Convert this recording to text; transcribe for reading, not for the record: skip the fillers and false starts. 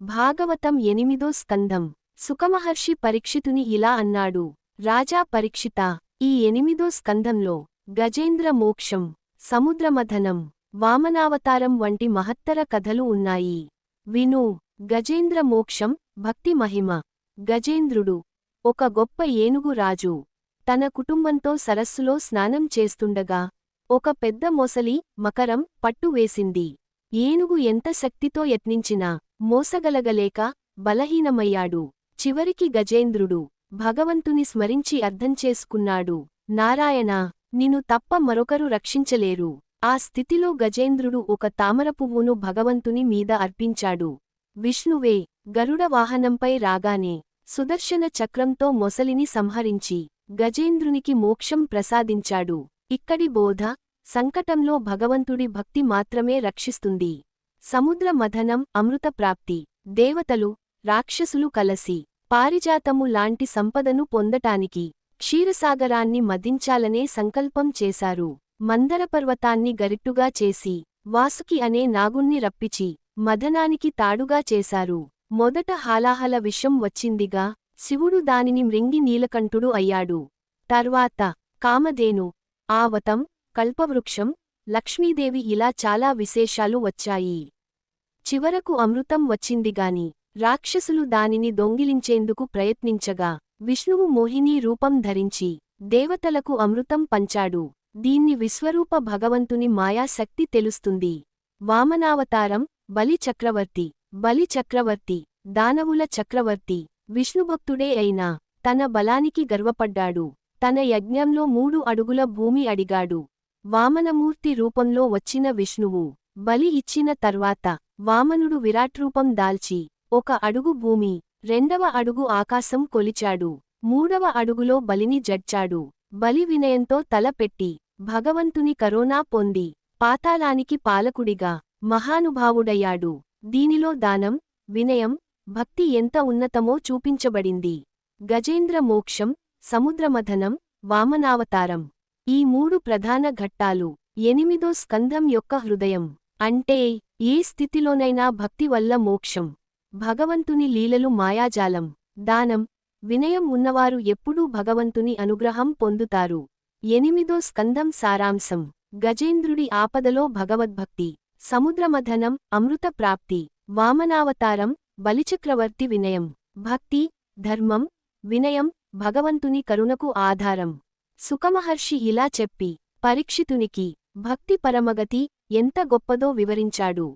భాగవతం 8దో స్కంధం. సుకమహర్షి పరీక్షితుని ఇలా అన్నాడు. రాజా పరీక్షితా, ఈ 8దో స్కంధంలో గజేంద్ర మోక్షం, సముద్రమథనం, వామనావతారం వంటి మహత్తర కథలు ఉన్నాయి. విను. గజేంద్ర మోక్షం. భక్తి మహిమ. గజేంద్రుడు ఒక గొప్ప ఏనుగు రాజు. తన కుటుంబంతో సరస్సులో స్నానం చేస్తుండగా ఒక పెద్ద మొసలి మకరం పట్టు వేసింది. ఏనుగు ఎంత శక్తితో యత్నించినా మోసగలగలేక బలహీనమయ్యాడు. చివరికి గజేంద్రుడు భగవంతుని స్మరించి అర్థం చేసుకున్నాడు. నారాయణా, నిను తప్ప మరొకరు రక్షించలేరు. ఆ స్థితిలో గజేంద్రుడు ఒక తామరపువ్వును భగవంతుని మీద అర్పించాడు. విష్ణువే గరుడ వాహనంపై రాగానే సుదర్శన చక్రంతో మొసలిని సంహరించి గజేంద్రునికి మోక్షం ప్రసాదించాడు. ఇక్కడి బోధ: సంకటంలో భగవంతుడి భక్తి మాత్రమే రక్షిస్తుంది. సముద్ర మథనం, అమృత ప్రాప్తి. దేవతలు, రాక్షసులు కలసి పారిజాతము లాంటి సంపదను పొందటానికి క్షీరసాగరాన్ని మదించాలనే సంకల్పం చేశారు. మందరపర్వతాన్ని గరిట్టుగా చేసి వాసుకి అనే నాగుణ్ణి రప్పిచి మథనానికి తాడుగా చేశారు. మొదట హాలాహల విషం వచ్చిందిగా, శివుడు దానిని మృంగి నీలకంఠుడు అయ్యాడు. తర్వాత కామధేను, ఆవతం, కల్పవృక్షం, లక్ష్మీదేవి ఇలా చాలా విశేషాలు వచ్చాయి. చివరకు అమృతం వచ్చిందిగాని రాక్షసులు దానిని దొంగిలించేందుకు ప్రయత్నించగా విష్ణువు మోహినీ రూపం ధరించి దేవతలకు అమృతం పంచాడు. దీన్ని విశ్వరూప భగవంతుని మాయాశక్తి తెలుస్తుంది. వామనావతారం. బలి చక్రవర్తి. బలి చక్రవర్తి దానవుల చక్రవర్తి. విష్ణుభక్తుడే అయినా తన బలానికి గర్వపడ్డాడు. తన యజ్ఞంలో 3 అడుగుల భూమి అడిగాడు. వామనమూర్తి రూపంలో వచ్చిన విష్ణువు బలి ఇచ్చిన తర్వాత వామనుడు విరాట్రూపం దాల్చి 1 అడుగు భూమి, 2వ అడుగు ఆకాశం కొలిచాడు. 3వ అడుగులో బలిని జడ్చాడు. బలి వినయంతో తల పెట్టి భగవంతుని కరోనా పొంది పాతాళానికి పాలకుడిగా మహానుభావుడయ్యాడు. దీనిలో దానం, వినయం, భక్తి ఎంత ఉన్నతమో చూపించబడింది. గజేంద్ర మోక్షం, సముద్రమథనం, వామనావతారం ఈ 3 ప్రధాన ఘట్టాలు 8దో స్కంధం యొక్క హృదయం. అంటే ఏ స్థితిలోనైనా భక్తి వల్ల మోక్షం. భగవంతుని లీలలు మాయాజాలం. దానం, వినయం ఉన్నవారు ఎప్పుడూ భగవంతుని అనుగ్రహం పొందుతారు. 8దో స్కంధం సారాంశం: గజేంద్రుడి ఆపదలో భగవద్భక్తి, సముద్రమథనం, అమృత ప్రాప్తి, వామనావతారం, బలిచక్రవర్తి వినయం. భక్తి, ధర్మం, వినయం భగవంతుని కరుణకు ఆధారం. సుకమహర్షి ఇలా చెప్పి పరీక్షితునికి భక్తి పరమగతి ఎంత గొప్పదో వివరించాడు.